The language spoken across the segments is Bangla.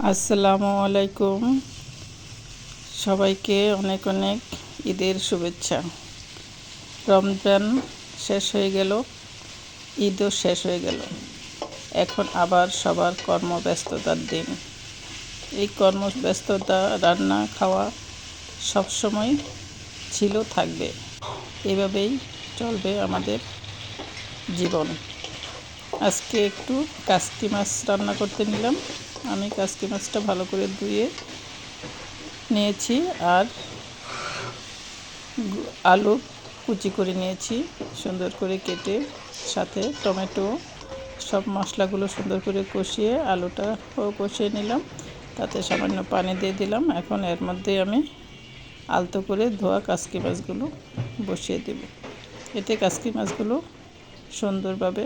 আসসালামু আলাইকুম। সবাইকে অনেক অনেক ঈদের শুভেচ্ছা। রমজান শেষ হয়ে গেল, ঈদও শেষ হয়ে গেল। এখন আবার সবার কর্মব্যস্ততার দিন। এই কর্মব্যস্ততা, রান্না খাওয়া সবসময় ছিল, থাকবে। এভাবেই চলবে আমাদের জীবন। আজকে একটু কাসকি মাছ রান্না করতে নিলাম। আমি কাসকি মাছটা ভালো করে ধুয়ে নিয়েছি আর আলু কুচি করে নিয়েছি, সুন্দর করে কেটে, সাথে টমেটো, সব মশলাগুলো সুন্দর করে কষিয়ে আলুটাও কষিয়ে নিলাম। তাতে সামান্য পানি দিয়ে দিলাম। এখন এর মধ্যে আমি আলতো করে ধোয়া কাসকি মাছগুলো বসিয়ে দেব। এতে কাসকি মাছগুলো সুন্দরভাবে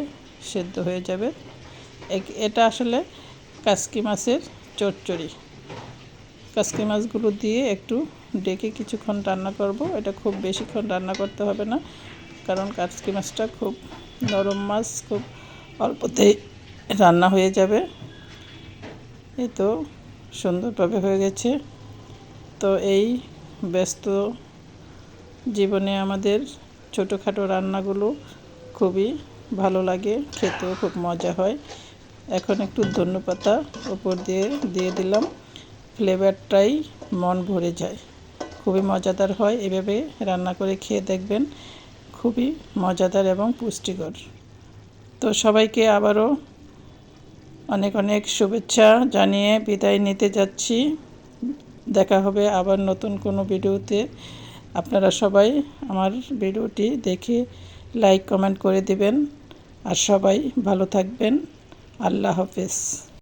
সেদ্ধ হয়ে যাবে। এটা আসলে কাসকি মাছের চচ্চড়ি। কাসকি মাছগুলো দিয়ে একটু ডেকে কিছুক্ষণ রান্না করব। এটা খুব বেশিক্ষণ রান্না করতে হবে না, কারণ কাসকি মাছটা খুব নরম মাছ, খুব অল্পতেই রান্না হয়ে যাবে। এই তো সুন্দরভাবে হয়ে গেছে। তো এই ব্যস্ত জীবনে আমাদের ছোটোখাটো রান্নাগুলো খুবই ভালো লাগে, খেতেও খুব মজা হয়। এখন একটু ধনেপাতা উপর দিয়ে দিলাম। ফ্লেভারটাই মন ভরে যায়, খুবই মজাদার হয়। এভাবে রান্না করে খেয়ে দেখবেন, খুবই মজাদার এবং পুষ্টিকর। তো সবাইকে আবারও অনেক অনেক শুভেচ্ছা জানিয়ে বিদায় নিতে যাচ্ছি। দেখা হবে আবার নতুন কোনো ভিডিওতে। আপনারা সবাই আমার ভিডিওটি দেখে লাইক কমেন্ট করে দিবেন। আর সবাই ভালো থাকবেন। আল্লাহ হাফেজ।